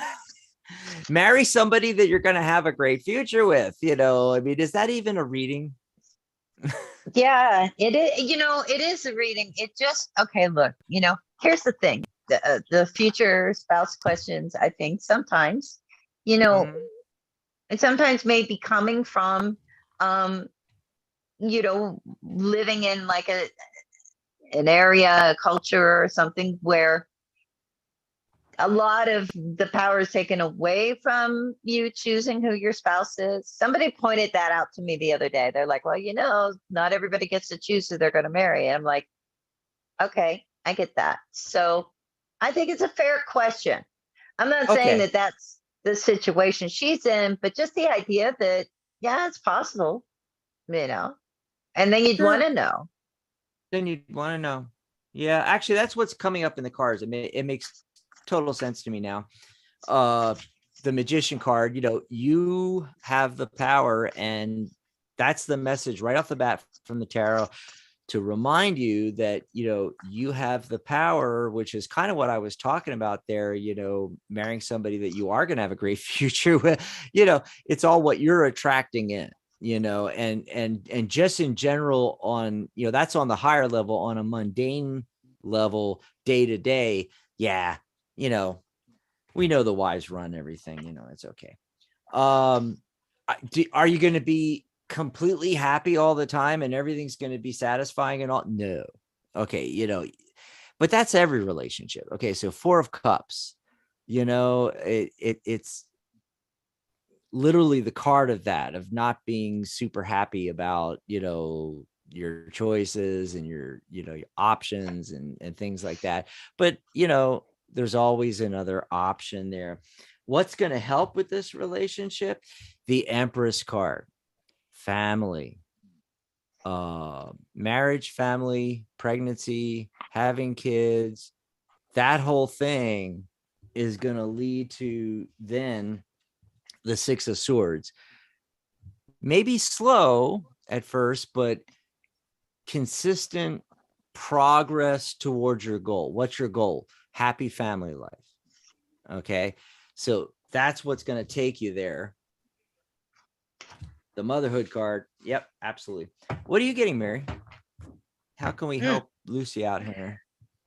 Marry somebody that you're going to have a great future with, I mean, is that even a reading? Yeah, it is. It is a reading. It just, okay, look, here's the thing. The future spouse questions, I think sometimes, Mhm. it sometimes may be coming from, um, living in like an area, a culture or something where a lot of the power is taken away from you choosing who your spouse is. Somebody pointed that out to me the other day. They're like, well, not everybody gets to choose who they're going to marry. And I'm like, okay, I get that. So I think it's a fair question. I'm not saying Okay. that that's the situation she's in, but just the idea that, yeah, it's possible, and then you'd want Sure. to know. Then you'd want to know. Yeah, actually, that's what's coming up in the cards. It makes total sense to me now. The magician card, you have the power, and that's the message right off the bat from the tarot to remind you that, you have the power, which is kind of what I was talking about there, marrying somebody that you are going to have a great future with, it's all what you're attracting in, and just in general on, that's on the higher level. On a mundane level, day to day. Yeah. We know the wise run everything, it's okay. Are you going to be completely happy all the time and everything's going to be satisfying and all? No. Okay. But that's every relationship. Okay. So 4 of Cups, it's literally the card of that, of not being super happy about, your choices and your options and things like that. But, there's always another option there. What's going to help with this relationship? The Empress card, family, marriage, family, pregnancy, having kids, that whole thing is going to lead to then the 6 of Swords. Maybe slow at first, but consistent progress towards your goal. What's your goal? Happy family life. Okay. So that's what's going to take you there. The motherhood card. Yep, absolutely. What are you getting, Mary? How can we help Lucy out here?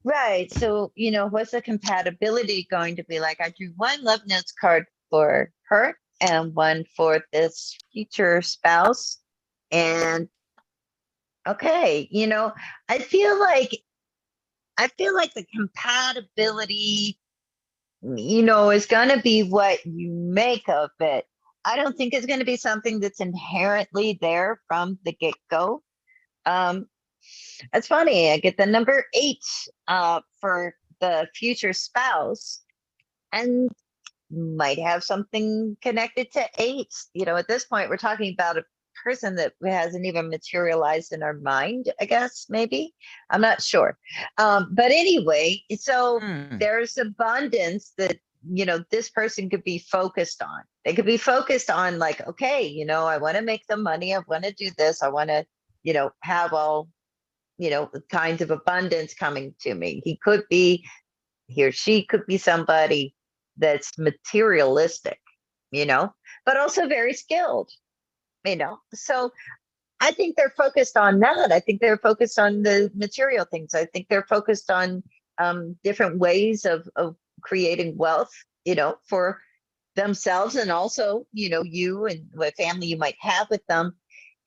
Right. So, what's the compatibility going to be like? I drew one love notes card for her and one for this future spouse. And okay, I feel like the compatibility, is going to be what you make of it. I don't think it's going to be something that's inherently there from the get-go. It's funny. I get the number 8 for the future spouse, and might have something connected to 8. At this point, we're talking about a person that hasn't even materialized in our mind, I guess, maybe. I'm not sure. But anyway, so there's abundance that, this person could be focused on. They could be focused on like, okay, I want to make the money. I want to do this. I want to, have all, kinds of abundance coming to me. He or she could be somebody that's materialistic, but also very skilled, So I think they're focused on that. I think they're focused on the material things. I think they're focused on different ways of creating wealth, for themselves, and also, you and what family you might have with them.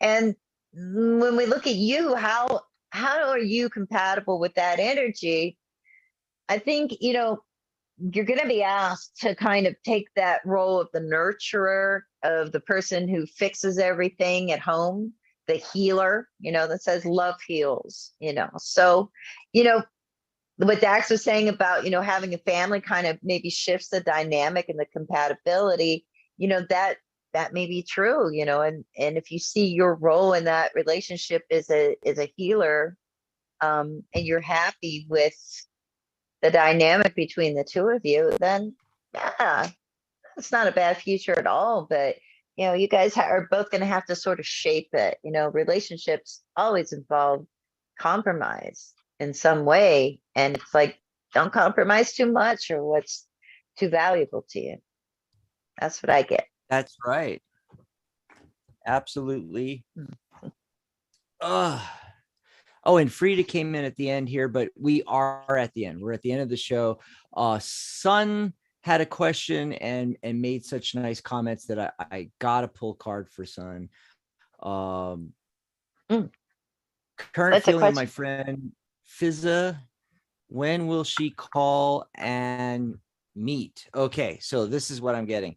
And when we look at you, how are you compatible with that energy? I think, you're going to be asked to kind of take that role of the nurturer, of the person who fixes everything at home, the healer, that says love heals, So, what Dax was saying about, having a family kind of maybe shifts the dynamic and the compatibility, that may be true, and if you see your role in that relationship as a healer, and you're happy with the dynamic between the two of you, then yeah, it's not a bad future at all. But you guys are both going to have to sort of shape it. Relationships always involve compromise in some way, and it's like, don't compromise too much or what's too valuable to you. That's what I get. That's right. Absolutely. Oh, and Frida came in at the end here, but we are at the end. We're at the end of the show. Sun had a question and made such nice comments that I got to pull card for Sun. Current That's a feeling of my question. friend Fizza. When will she call and meet? Okay, so this is what I'm getting.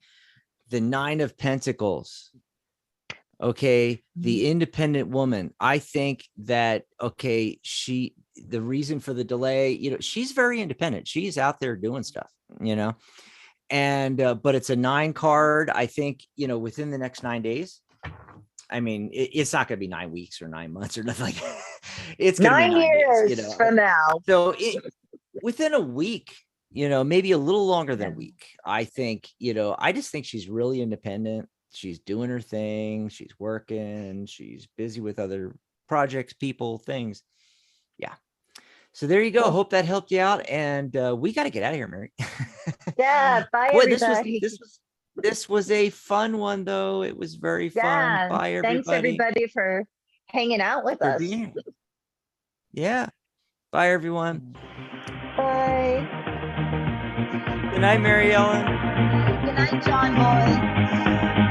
The 9 of Pentacles. Okay, the independent woman. I think that, okay, the reason for the delay, you know, she's very independent. She's out there doing stuff, you know, and but it's a 9 card. I think, you know, within the next 9 days. I mean, it's not going to be 9 weeks or 9 months or nothing like that. It's going to be 9 years, you years know, from now. So within a week, you know, maybe a little longer than a week, I think, you know, I just think she's really independent. She's doing her thing. She's working. She's busy with other projects, people, things. Yeah. So there you go. Cool. Hope that helped you out. And we got to get out of here, Mary. Yeah. Bye, Boy, everybody. this was a fun one, though. It was very fun. Yeah. Bye, everybody. Thanks, everybody, for hanging out with us. Yeah. Bye, everyone. Bye. Good night, Mary Ellen. Good night, John Boy.